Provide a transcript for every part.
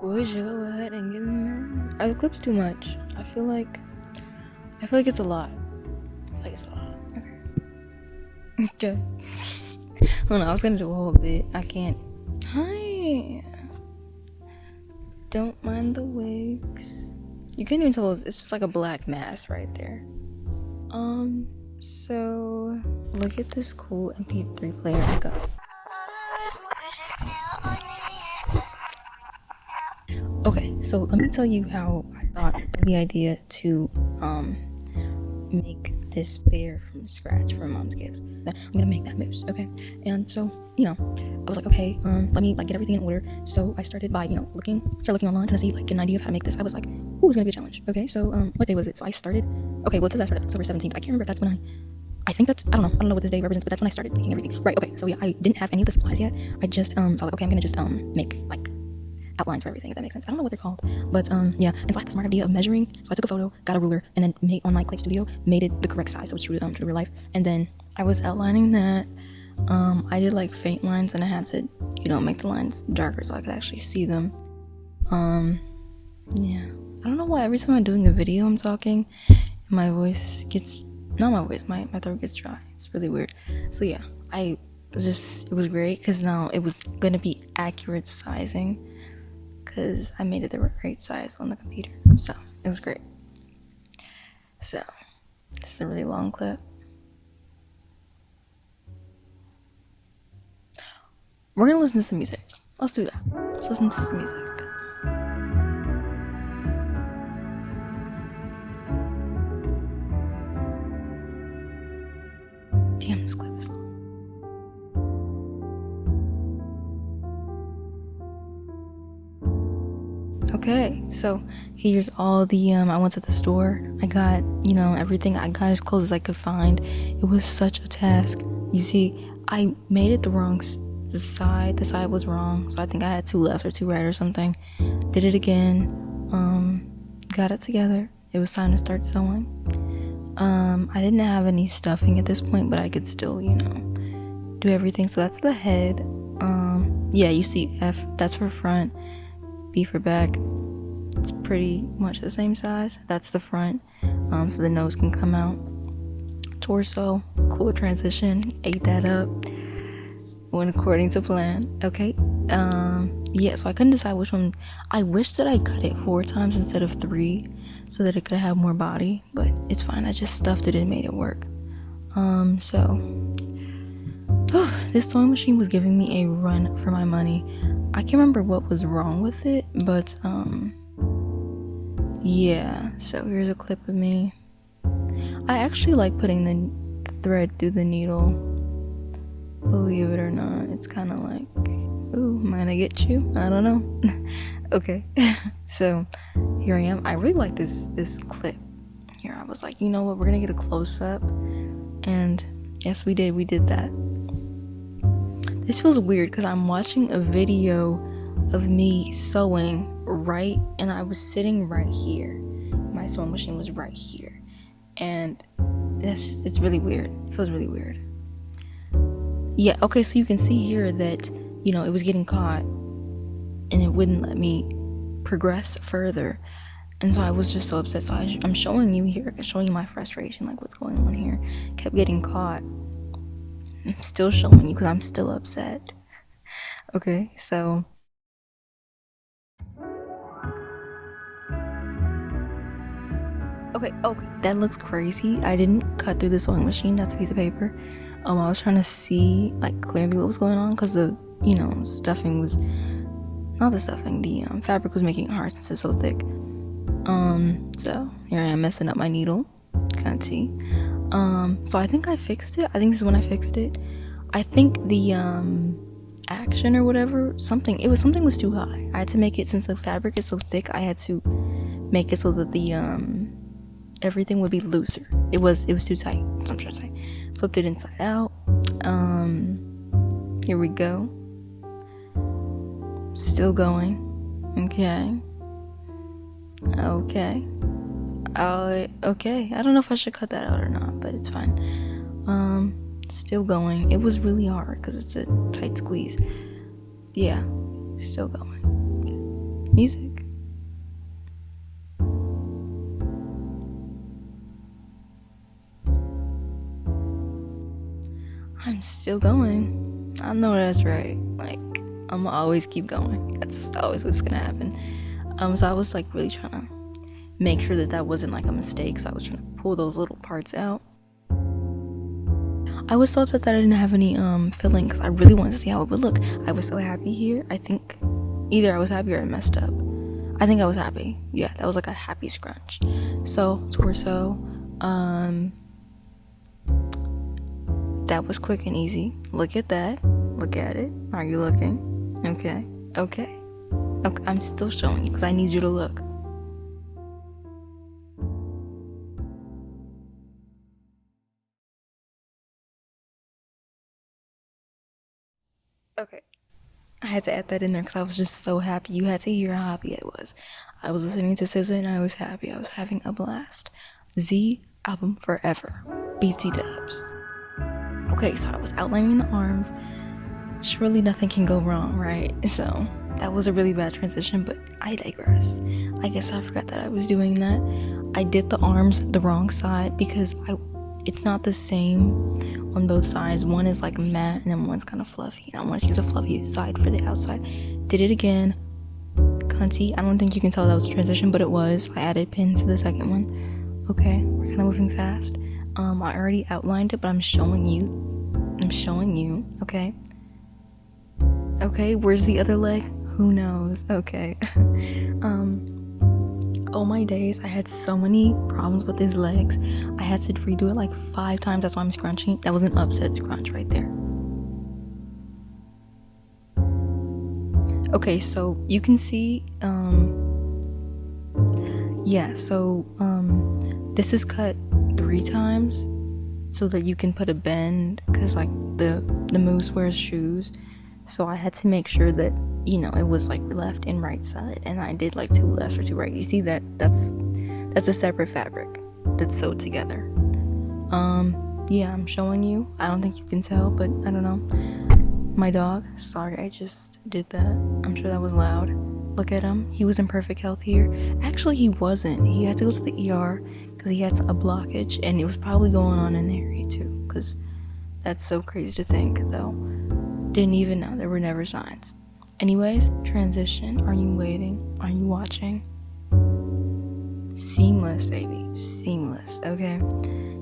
Would you go ahead and give them that? Are the clips too much? I feel like it's a lot. Okay. Hold on, I was gonna do a whole bit. I can't. Hi. Don't mind the wigs. You can't even tell it's just like a black mass right there. So look at this cool MP3 player I got. Okay, so let me tell you how I thought of the idea to make this bear from scratch for Mom's gift. I'm gonna make that moose, okay? And so, I was like, okay, let me get everything in order. So I started by, looking online, trying to see get an idea of how to make this. I was like, ooh, it's gonna be a challenge. Okay, so what day was it? So I started, okay, well it says I started October 17th. I can't remember if that's when I think that's, I don't know what this day represents, but that's when I started making everything. Right, okay, so yeah, I didn't have any of the supplies yet. I just, so I was like, okay, I'm gonna just make outlines for everything, if that makes sense. I don't know what they're called, but yeah. And so I had the smart idea of measuring. So I took a photo, got a ruler, and then made on my Clay Studio, made it the correct size, so it's true to real life. And then I was outlining that. I did faint lines, and I had to, make the lines darker so I could actually see them. Yeah. I don't know why every time I'm doing a video, I'm talking, and my voice gets, not my voice, my throat gets dry. It's really weird. So yeah, it was great because now it was gonna be accurate sizing, because I made it the right size on the computer, so it was great. So this is a really long clip. We're gonna listen to some music. Let's do that. Let's listen to some music. Damn, this clip is long. Okay, so here's all the I went to the store. I got, everything. I got as close as I could find. It was such a task. You see, I made it the side was wrong, so I think I had 2 left or 2 right or something. Did it again, got it together. It was time to start sewing. I didn't have any stuffing at this point, but I could still, do everything. So that's the head. Yeah, you see F, that's for front, B for back. It's pretty much the same size. That's the front, so the nose can come out. Torso, cool transition, ate that up, went according to plan. Okay, yeah, so I couldn't decide which one. I wish that I cut it 4 times instead of 3 so that it could have more body, but it's fine. I just stuffed it and made it work. So this sewing machine was giving me a run for my money. I can't remember what was wrong with it, but yeah, so here's a clip of me. I actually like putting the thread through the needle, believe it or not. It's kind of like, ooh, am I gonna get you? I don't know. Okay. So here I am. I really like this clip here. I was like, you know what, we're gonna get a close-up, and yes, we did that. This feels weird because I'm watching a video of me sewing right, and I was sitting right here. My sewing machine was right here, and it's really weird. It feels really weird. Yeah, okay, so you can see here that, it was getting caught, and it wouldn't let me progress further. And so I was just so upset. So I'm showing you here, showing you my frustration, what's going on here. Kept getting caught. I'm still showing you because I'm still upset. Okay, so okay, that looks crazy. I didn't cut through the sewing machine. That's a piece of paper. I was trying to see clearly what was going on, because the stuffing was not the stuffing. The fabric was making it hard since it's so thick. So here I am messing up my needle. Can't see. So I think I fixed it. I think this is when I fixed it. I think the action or whatever, something was too high. I had to make it, since the fabric is so thick, I had to make it so that the everything would be looser. It was too tight. That's what I'm trying to say. Flipped it inside out. Here we go. Still going. Okay. I don't know if I should cut that out or not, but it's fine. Still going. It was really hard because it's a tight squeeze. Yeah, still going. Music. I'm still going. I know that's right. Like, I'm gonna always keep going. That's always what's gonna happen. So I was like really trying to make sure that wasn't like a mistake. So I was trying to pull those little parts out. I was so upset that I didn't have any filling because I really wanted to see how it would look. I was so happy here. I think either I was happy or I messed up. I think I was happy. Yeah, that was like a happy scrunch. So torso, that was quick and easy. Look at that. Look at it. Are you looking? Okay. I'm still showing you because I need you to look. Okay. I had to add that in there because I was just so happy. You had to hear how happy I was. I was listening to SZA and I was happy. I was having a blast. Z album forever. BT dubs. Okay, so I was outlining the arms. Surely nothing can go wrong, right? So that was a really bad transition, but I digress. I guess I forgot that I was doing that. I did the arms the wrong side because it's not the same on both sides. One is like matte and then one's kind of fluffy, and I wanted to use a fluffy side for the outside. Did it again. Cunty. I don't think you can tell that was a transition, but it was. I added pins to the second one. Okay, we're kind of moving fast. I already outlined it, but I'm showing you. Okay, where's the other leg? Who knows? Okay. Oh my days, I had so many problems with his legs. I had to redo it like 5 times. That's why I'm scrunching. That was an upset scrunch right there. Okay, so you can see, this is cut 3 times so that you can put a bend, because like the moose wears shoes. So I had to make sure that, it was like left and right side, and I did like 2 left or 2 right. You see that that's a separate fabric that's sewed together. Yeah, I'm showing you. I don't think you can tell, but I don't know. My dog, sorry, I just did that. I'm sure that was loud. Look at him. He was in perfect health here. Actually, he wasn't. He had to go to the ER because he had a blockage, and it was probably going on in the area too, because that's so crazy to think, though. Didn't even know. There were never signs. Anyways, transition. Are you waiting? Are you watching? Seamless, baby. Seamless, okay?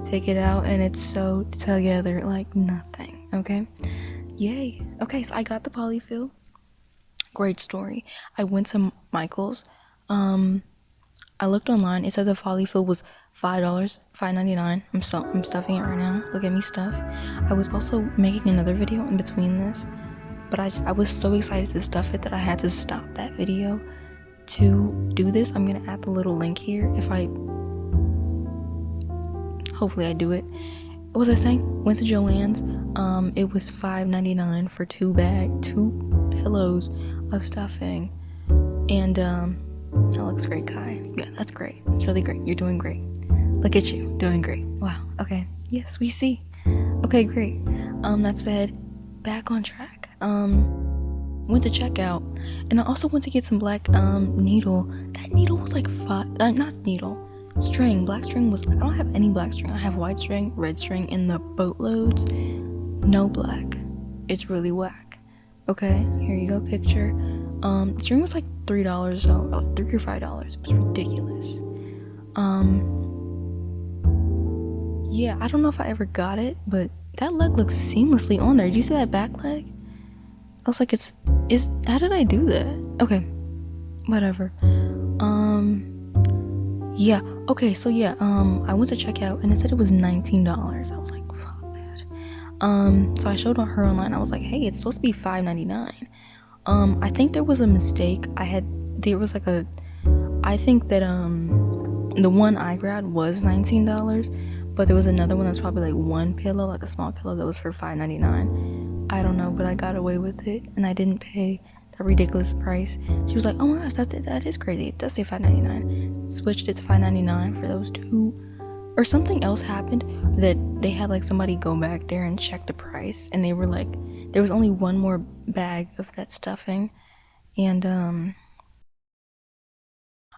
Take it out and it's sewed together like nothing, okay? Yay. Okay, so I got the polyfill. Great story. I went to Michael's. I looked online. It said the polyfill was $5, $5.99. I'm stuffing it right now. Look at me stuff. I was also making another video in between this, but I was so excited to stuff it that I had to stop that video to do this. I'm gonna add the little link here hopefully I do it. What was I saying? Went to Joann's. It was $5.99 for 2 pillows of stuffing, and that looks great, Kai. Yeah, that's great. It's really great. You're doing great. Look at you, doing great. Wow. Okay. Yes, we see. Okay, great. That said, back on track. Went to checkout, and I also went to get some black needle. That needle was like string. Black string was. I don't have any black string. I have white string, red string in the boatloads. No black. It's really whack. Okay, here you go. Picture. String was like $3, so like $3 or $5. It was ridiculous. Yeah, I don't know if I ever got it, but that leg looks seamlessly on there. Did you see that back leg? I was like, how did I do that? Okay, whatever. Yeah, okay, so yeah, I went to checkout and it said it was $19. I was like, fuck that. So I showed her online. I was like, hey, it's supposed to be $5.99. I think there was a mistake. I think that, the one I grabbed was $19, but there was another one that's probably like one pillow, like a small pillow that was for $5.99. I don't know, but I got away with it and I didn't pay that ridiculous price. She was like, oh my gosh, that is crazy. It does say $5.99. Switched it to $5.99 for those 2, or something else happened that they had like somebody go back there and check the price, and they were like, there was only one more bag of that stuffing, and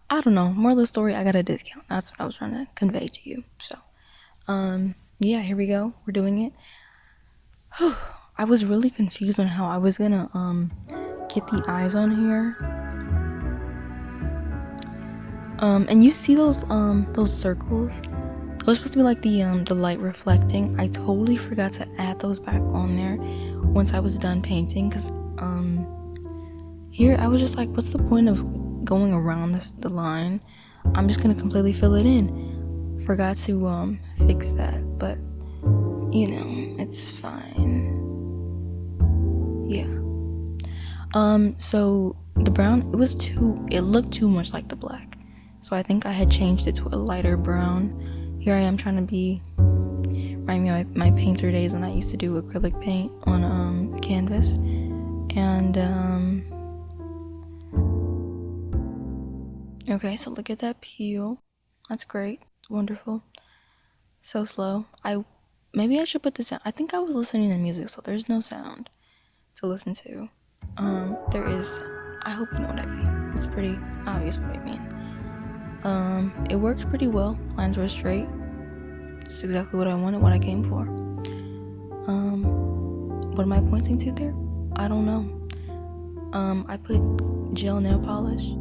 I don't know. More of the story, I got a discount. That's what I was trying to convey to you. So, yeah, here we go. We're doing it. I was really confused on how I was gonna get the eyes on here. And you see those circles? Those supposed to be like the light reflecting. I totally forgot to add those back on there once I was done painting, because here I was just like, what's the point of going around the line? I'm just gonna completely fill it in. Forgot to fix that, but you know, it's fine. Yeah. So the brown, it looked too much like the black, so I think I had changed it to a lighter brown. Here I am trying to remind me of my painter days when I used to do acrylic paint on a canvas. And okay, so look at that peel. That's great. Wonderful. So slow. Maybe I should put this down. I think I was listening to music, so there's no sound to listen to. There is. I hope you know what I mean. It's pretty obvious what I mean. It worked pretty well. Lines were straight. It's exactly what I wanted, what I came for. What am I pointing to there? I don't know. I put gel nail polish.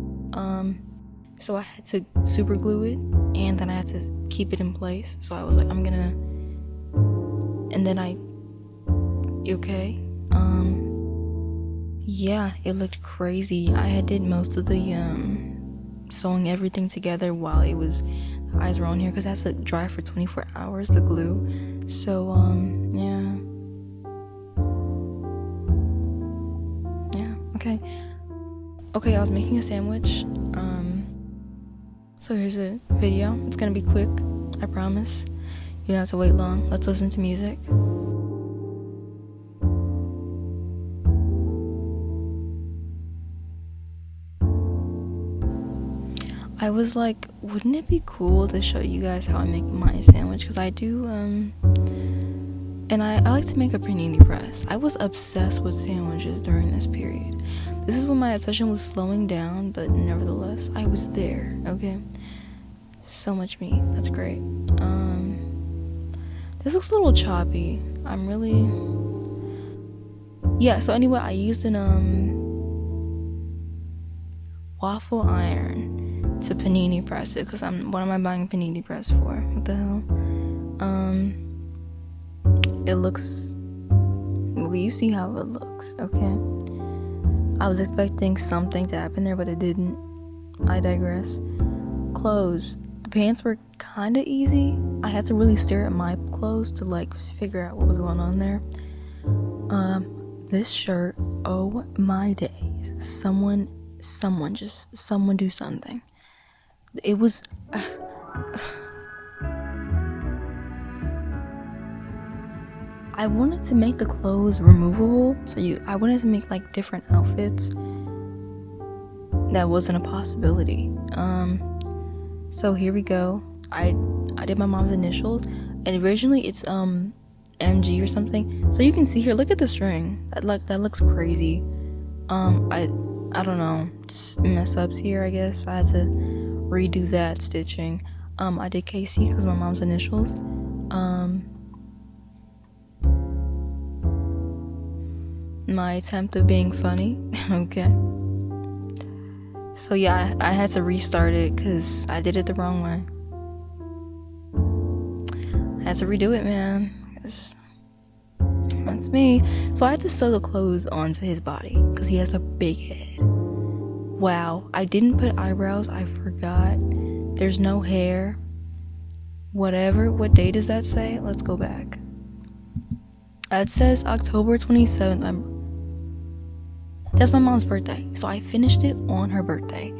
So I had to super glue it, and then I had to keep it in place. So I was like, and then okay. Yeah, it looked crazy. I did most of the sewing everything together while the eyes were on here, because it has to dry for 24 hours, the glue. So yeah, okay, I was making a sandwich. So here's a video. It's gonna be quick, I promise. You don't have to wait long. Let's listen to music. I was like, wouldn't it be cool to show you guys how I make my sandwich? Because I do, and I like to make a panini press. I was obsessed with sandwiches during this period. This is when my attention was slowing down, but nevertheless, I was there, okay? So much meat, that's great. This looks a little choppy. Yeah, so anyway, I used an, waffle iron to panini press it, because what am I buying a panini press for? What the hell? It looks, well, you see how it looks, okay? I was expecting something to happen there, but it didn't. I digress. Clothes. The pants were kind of easy. I had to really stare at my clothes to like figure out what was going on there. This shirt, oh my days. Someone do something. It was I wanted to make the clothes removable, I wanted to make like different outfits. That wasn't a possibility. So here we go. I did my mom's initials, and originally it's MG or something. So you can see here, look at the string. That looks crazy. I don't know, just mess ups here, I guess. I had to redo that stitching. I did KC because my mom's initials. My attempt of being funny. Okay. So yeah, I had to restart it because I did it the wrong way. I had to redo it, man, because that's me. So I had to sew the clothes onto his body because he has a big head. Wow, I didn't put eyebrows. I forgot. There's no hair. Whatever. What day does that say? Let's go back. It says October 27th. That's my mom's birthday. So I finished it on her birthday.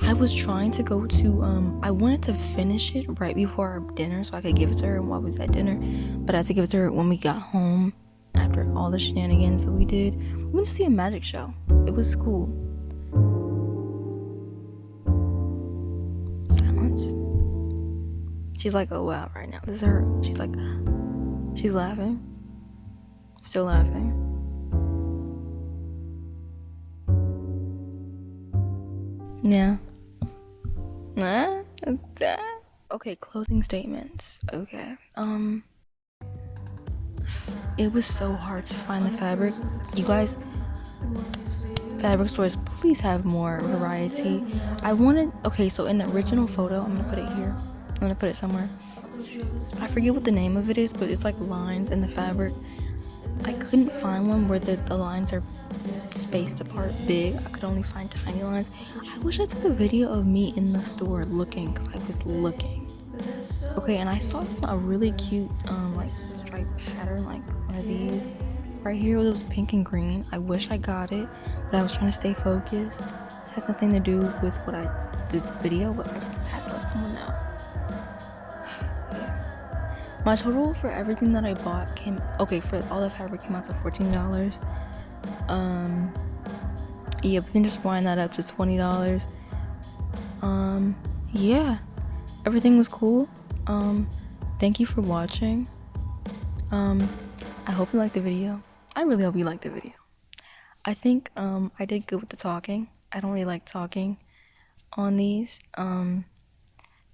I was trying to go to, I wanted to finish it right before our dinner so I could give it to her while we was at dinner. But I had to give it to her when we got home after all the shenanigans that we did. We went to see a magic show. It was cool. Silence. She's like, oh wow, right now. This is her. She's like, she's laughing. Still laughing. Yeah. Nah, okay, closing statements. Okay. It was so hard to find the fabric. You guys, fabric stores, please have more variety. I wanted, okay, so in the original photo, I'm gonna put it here. I'm gonna put it somewhere. I forget what the name of it is, but it's like lines in the fabric. I couldn't find one where the lines are spaced apart big. I could only find tiny lines. I wish I took a video of me in the store looking, because I was looking. Okay, and I saw a really cute like stripe pattern, like one of these right here. It was pink and green. I wish I got it, but I was trying to stay focused. It has nothing to do with what I did video, but I just had to let someone know. Yeah. My total for everything that I bought came, okay, for all the fabric came out to $14. Yeah, we can just wind that up to $20. Yeah, everything was cool. Thank you for watching. I hope you liked the video. I really hope you liked the video. I think I did good with the talking. I don't really like talking on these.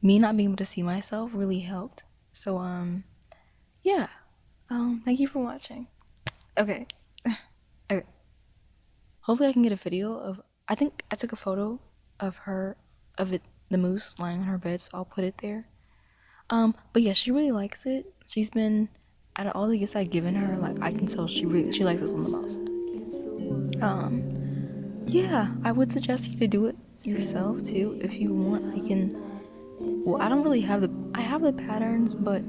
Me not being able to see myself really helped. So yeah. Thank you for watching. Okay. Okay. Hopefully I can get a video of, I think I took a photo of her, the moose lying on her bed, so I'll put it there. But yeah, she really likes it. She's been, out of all the gifts I've given her, like I can tell she likes this one the most. Yeah, I would suggest you to do it yourself too if you want. I don't really have I have the patterns, but